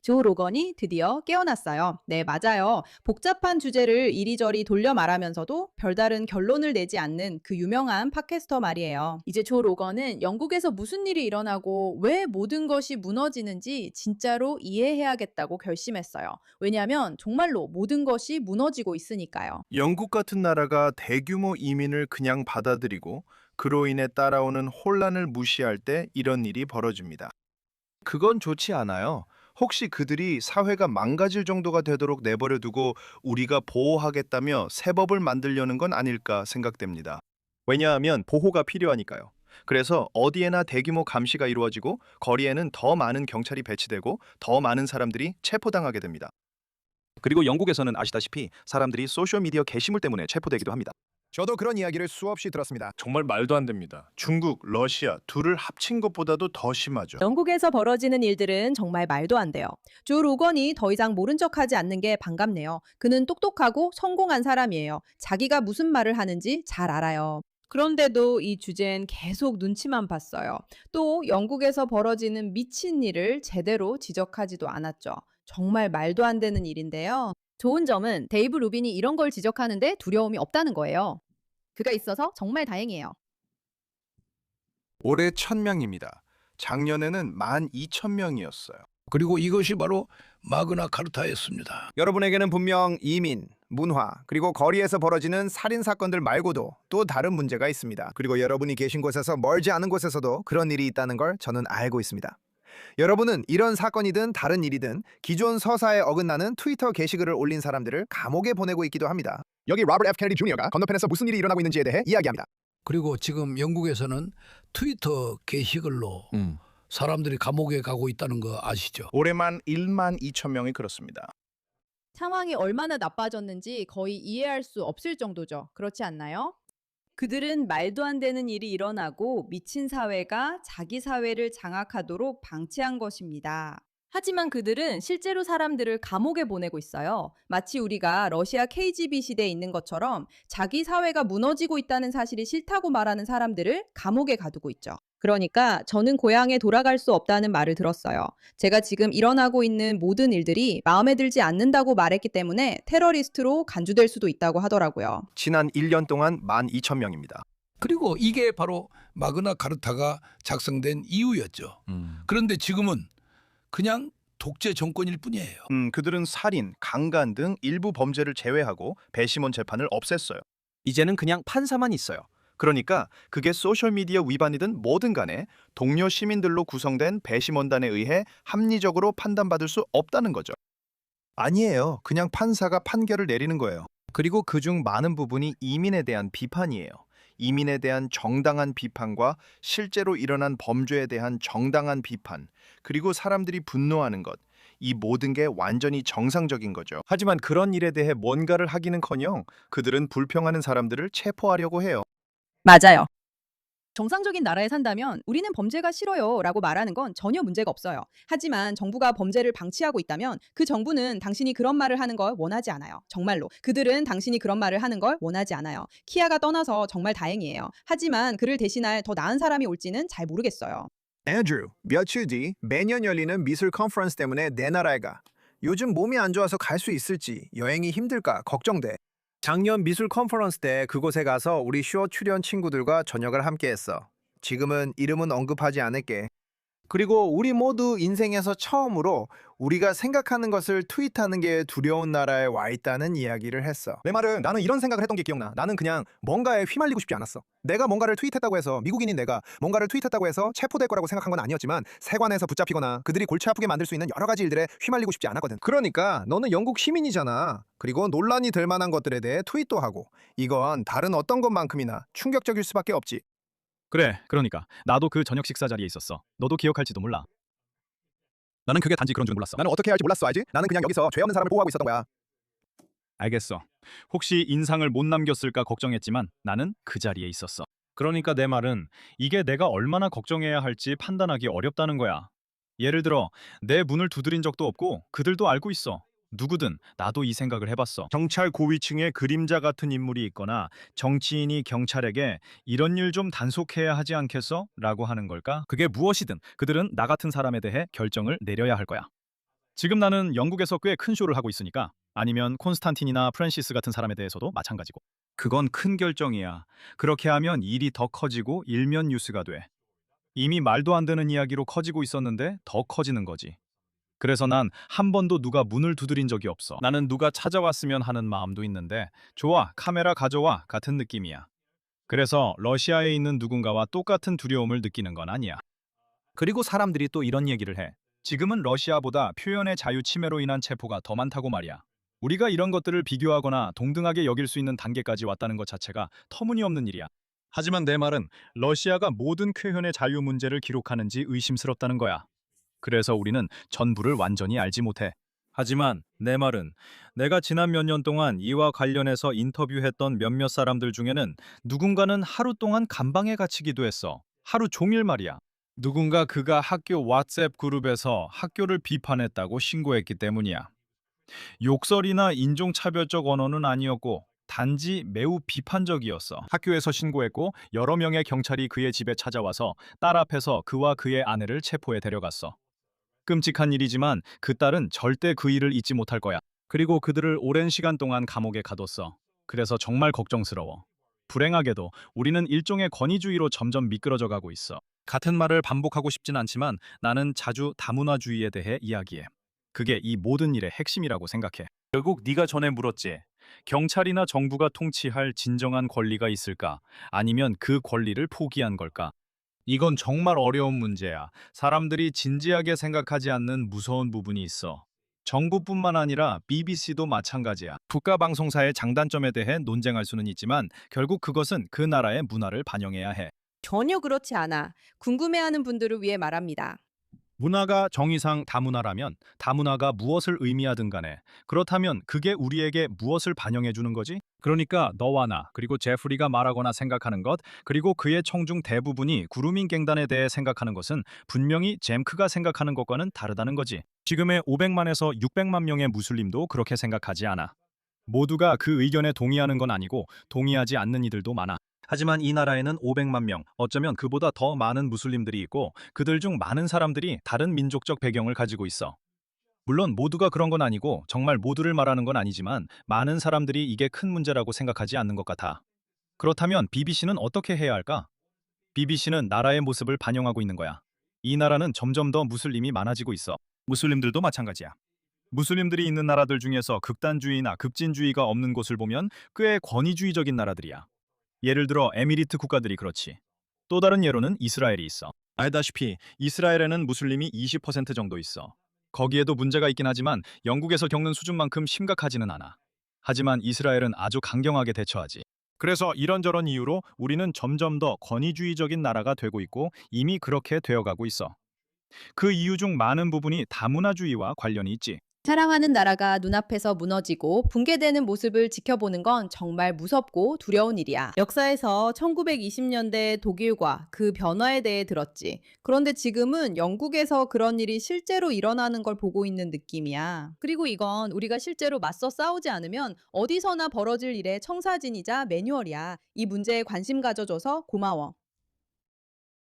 조 로건이 드디어 깨어났어요. 네, 맞아요. 복잡한 주제를 이리저리 돌려 말하면서도 별다른 결론을 내지 않는 그 유명한 팟캐스터 말이에요. 이제 조 로건은 영국에서 무슨 일이 일어나고 왜 모든 것이 무너지는지 진짜로 이해해야겠다고 결심했어요. 왜냐하면 정말로 모든 것이 무너지고 있으니까요. 영국 같은 나라가 대규모 이민을 그냥 받아들이고 그로 인해 따라오는 혼란을 무시할 때 이런 일이 벌어집니다. 그건 좋지 않아요. 혹시 그들이 사회가 망가질 정도가 되도록 내버려 두고 우리가 보호하겠다며 새 법을 만들려는 건 아닐까 생각됩니다. 왜냐하면 보호가 필요하니까요. 그래서 어디에나 대규모 감시가 이루어지고 거리에는 더 많은 경찰이 배치되고 더 많은 사람들이 체포당하게 됩니다. 그리고 영국에서는 아시다시피 사람들이 소셜미디어 게시물 때문에 체포되기도 합니다. 저도 그런 이야기를 수없이 들었습니다. 정말 말도 안 됩니다. 중국, 러시아 둘을 합친 것보다도 더 심하죠. 영국에서 벌어지는 일들은 정말 말도 안 돼요. 조 로건이 더 이상 모른 척하지 않는 게 반갑네요. 그는 똑똑하고 성공한 사람이에요. 자기가 무슨 말을 하는지 잘 알아요. 그런데도 이 주제엔 계속 눈치만 봤어요. 또 영국에서 벌어지는 미친 일을 제대로 지적하지도 않았죠. 정말 말도 안 되는 일인데요. 좋은 점은 데이브 루빈이 이런 걸 지적하는데 두려움이 없다는 거예요. 그가 있어서 정말 다행이에요. 올해 1000명입니다. 작년에는 12,000명이었어요. 그리고 이것이 바로 마그나 카르타였습니다. 여러분에게는 분명 이민, 문화, 그리고 거리에서 벌어지는 살인 사건들 말고도 또 다른 문제가 있습니다. 그리고 여러분이 계신 곳에서 멀지 않은 곳에서도 그런 일이 있다는 걸 저는 알고 있습니다. 여러분은 이런 사건이든 다른 일이든 기존 서사에 어긋나는 트위터 게시글을 올린 사람들을 감옥에 보내고 있기도 합니다. 여기 로버트 F. 케네디 주니어가 건너편에서 무슨 일이 일어나고 있는지에 대해 이야기합니다. 그리고 지금 영국에서는 트위터 게시글로 사람들이 감옥에 가고 있다는 거 아시죠? 올해만 12,000명이 그렇습니다. 상황이 얼마나 나빠졌는지 거의 이해할 수 없을 정도죠. 그렇지 않나요? 그들은 말도 안 되는 일이 일어나고 미친 사회가 자기 사회를 장악하도록 방치한 것입니다. 하지만 그들은 실제로 사람들을 감옥에 보내고 있어요. 마치 우리가 러시아 KGB 시대에 있는 것처럼 자기 사회가 무너지고 있다는 사실이 싫다고 말하는 사람들을 감옥에 가두고 있죠. 그러니까 저는 고향에 돌아갈 수 없다는 말을 들었어요. 제가 지금 일어나고 있는 모든 일들이 마음에 들지 않는다고 말했기 때문에 테러리스트로 간주될 수도 있다고 하더라고요. 지난 1년 동안 12,000명입니다. 그리고 이게 바로 마그나 카르타가 작성된 이유였죠. 그런데 지금은 그냥 독재 정권일 뿐이에요. 그들은 살인, 강간 등 일부 범죄를 제외하고 배심원 재판을 없앴어요. 이제는 그냥 판사만 있어요. 그러니까 그게 소셜미디어 위반이든 뭐든 간에 동료 시민들로 구성된 배심원단에 의해 합리적으로 판단받을 수 없다는 거죠. 아니에요. 그냥 판사가 판결을 내리는 거예요. 그리고 그중 많은 부분이 이민에 대한 비판이에요. 이민에 대한 정당한 비판과 실제로 일어난 범죄에 대한 정당한 비판, 그리고 사람들이 분노하는 것, 이 모든 게 완전히 정상적인 거죠. 하지만 그런 일에 대해 뭔가를 하기는커녕 그들은 불평하는 사람들을 체포하려고 해요. 맞아요. 정상적인 나라에 산다면 우리는 범죄가 싫어요 라고 말하는 건 전혀 문제가 없어요. 하지만 정부가 범죄를 방치하고 있다면 그 정부는 당신이 그런 말을 하는 걸 원하지 않아요. 정말로. 그들은 당신이 그런 말을 하는 걸 원하지 않아요. 키아가 떠나서 정말 다행이에요. 하지만 그를 대신할 더 나은 사람이 올지는 잘 모르겠어요. 앤드루, 며칠 뒤 매년 열리는 미술 컨퍼런스 때문에 내 나라에 가. 요즘 몸이 안 좋아서 갈 수 있을지, 여행이 힘들까 걱정돼. 작년 미술 컨퍼런스 때 그곳에 가서 우리 쇼 출연 친구들과 저녁을 함께 했어. 지금은 이름은 언급하지 않을게. 그리고 우리 모두 인생에서 처음으로 우리가 생각하는 것을 트윗하는 게 두려운 나라에 와 있다는 이야기를 했어. 내 말은 나는 이런 생각을 했던 게 기억나. 나는 그냥 뭔가에 휘말리고 싶지 않았어. 내가 뭔가를 트윗했다고 해서 미국인인 내가 뭔가를 트윗했다고 해서 체포될 거라고 생각한 건 아니었지만 세관에서 붙잡히거나 그들이 골치 아프게 만들 수 있는 여러 가지 일들에 휘말리고 싶지 않았거든. 그러니까 너는 영국 시민이잖아. 그리고 논란이 될 만한 것들에 대해 트윗도 하고 이건 다른 어떤 것만큼이나 충격적일 수밖에 없지. 그래, 그러니까 나도 그 저녁 식사 자리에 있었어. 너도 기억할지도 몰라. 나는 그게 단지 그런 줄 몰랐어. 나는 어떻게 해야 할지 몰랐어, 알지? 나는 그냥 여기서 죄 없는 사람을 보호하고 있었던 거야. 알겠어. 혹시 인상을 못 남겼을까 걱정했지만 나는 그 자리에 있었어. 그러니까 내 말은 이게 내가 얼마나 걱정해야 할지 판단하기 어렵다는 거야. 예를 들어 내 문을 두드린 적도 없고 그들도 알고 있어. 누구든 나도 이 생각을 해봤어. 경찰 고위층에 그림자 같은 인물이 있거나 정치인이 경찰에게 이런 일 좀 단속해야 하지 않겠어? 라고 하는 걸까? 그게 무엇이든 그들은 나 같은 사람에 대해 결정을 내려야 할 거야. 지금 나는 영국에서 꽤 큰 쇼를 하고 있으니까 아니면 콘스탄틴이나 프란시스 같은 사람에 대해서도 마찬가지고. 그건 큰 결정이야. 그렇게 하면 일이 더 커지고 일면 뉴스가 돼. 이미 말도 안 되는 이야기로 커지고 있었는데 더 커지는 거지. 그래서 난 한 번도 누가 문을 두드린 적이 없어. 나는 누가 찾아왔으면 하는 마음도 있는데 좋아, 카메라 가져와 같은 느낌이야. 그래서 러시아에 있는 누군가와 똑같은 두려움을 느끼는 건 아니야. 그리고 사람들이 또 이런 얘기를 해. 지금은 러시아보다 표현의 자유 침해로 인한 체포가 더 많다고 말이야. 우리가 이런 것들을 비교하거나 동등하게 여길 수 있는 단계까지 왔다는 것 자체가 터무니없는 일이야. 하지만 내 말은 러시아가 모든 표현의 자유 문제를 기록하는지 의심스럽다는 거야. 그래서 우리는 전부를 완전히 알지 못해. 하지만 내 말은 내가 지난 몇 년 동안 이와 관련해서 인터뷰했던 몇몇 사람들 중에는 누군가는 하루 동안 감방에 갇히기도 했어. 하루 종일 말이야. 누군가 그가 학교 왓츠앱 그룹에서 학교를 비판했다고 신고했기 때문이야. 욕설이나 인종차별적 언어는 아니었고 단지 매우 비판적이었어. 학교에서 신고했고 여러 명의 경찰이 그의 집에 찾아와서 딸 앞에서 그와 그의 아내를 체포해 데려갔어. 끔찍한 일이지만 그 딸은 절대 그 일을 잊지 못할 거야. 그리고 그들을 오랜 시간 동안 감옥에 가뒀어. 그래서 정말 걱정스러워. 불행하게도 우리는 일종의 권위주의로 점점 미끄러져 가고 있어. 같은 말을 반복하고 싶진 않지만 나는 자주 다문화주의에 대해 이야기해. 그게 이 모든 일의 핵심이라고 생각해. 결국 네가 전에 물었지. 경찰이나 정부가 통치할 진정한 권리가 있을까? 아니면 그 권리를 포기한 걸까? 이건 정말 어려운 문제야. 사람들이 진지하게 생각하지 않는 무서운 부분이 있어. 정부뿐만 아니라 BBC도 마찬가지야. 국가방송사의 장단점에 대해 논쟁할 수는 있지만 결국 그것은 그 나라의 문화를 반영해야 해. 전혀 그렇지 않아. 궁금해하는 분들을 위해 말합니다. 문화가 정의상 다문화라면 다문화가 무엇을 의미하든 간에 그렇다면 그게 우리에게 무엇을 반영해 주는 거지? 그러니까 너와 나 그리고 제프리가 말하거나 생각하는 것 그리고 그의 청중 대부분이 구루밍 갱단에 대해 생각하는 것은 분명히 잼크가 생각하는 것과는 다르다는 거지. 지금의 500만에서 600만 명의 무슬림도 그렇게 생각하지 않아. 모두가 그 의견에 동의하는 건 아니고 동의하지 않는 이들도 많아. 하지만 이 나라에는 500만 명, 어쩌면 그보다 더 많은 무슬림들이 있고 그들 중 많은 사람들이 다른 민족적 배경을 가지고 있어. 물론 모두가 그런 건 아니고 정말 모두를 말하는 건 아니지만 많은 사람들이 이게 큰 문제라고 생각하지 않는 것 같아. 그렇다면 BBC는 어떻게 해야 할까? BBC는 나라의 모습을 반영하고 있는 거야. 이 나라는 점점 더 무슬림이 많아지고 있어. 무슬림들도 마찬가지야. 무슬림들이 있는 나라들 중에서 극단주의나 급진주의가 없는 곳을 보면 꽤 권위주의적인 나라들이야. 예를 들어 에미리트 국가들이 그렇지. 또 다른 예로는 이스라엘이 있어. 알다시피 이스라엘에는 무슬림이 20% 정도 있어. 거기에도 문제가 있긴 하지만 영국에서 겪는 수준만큼 심각하지는 않아. 하지만 이스라엘은 아주 강경하게 대처하지. 그래서 이런저런 이유로 우리는 점점 더 권위주의적인 나라가 되고 있고 이미 그렇게 되어가고 있어. 그 이유 중 많은 부분이 다문화주의와 관련이 있지. 사랑하는 나라가 눈앞에서 무너지고 붕괴되는 모습을 지켜보는 건 정말 무섭고 두려운 일이야. 역사에서 1920년대 독일과 그 변화에 대해 들었지. 그런데 지금은 영국에서 그런 일이 실제로 일어나는 걸 보고 있는 느낌이야. 그리고 이건 우리가 실제로 맞서 싸우지 않으면 어디서나 벌어질 일의 청사진이자 매뉴얼이야. 이 문제에 관심 가져줘서 고마워.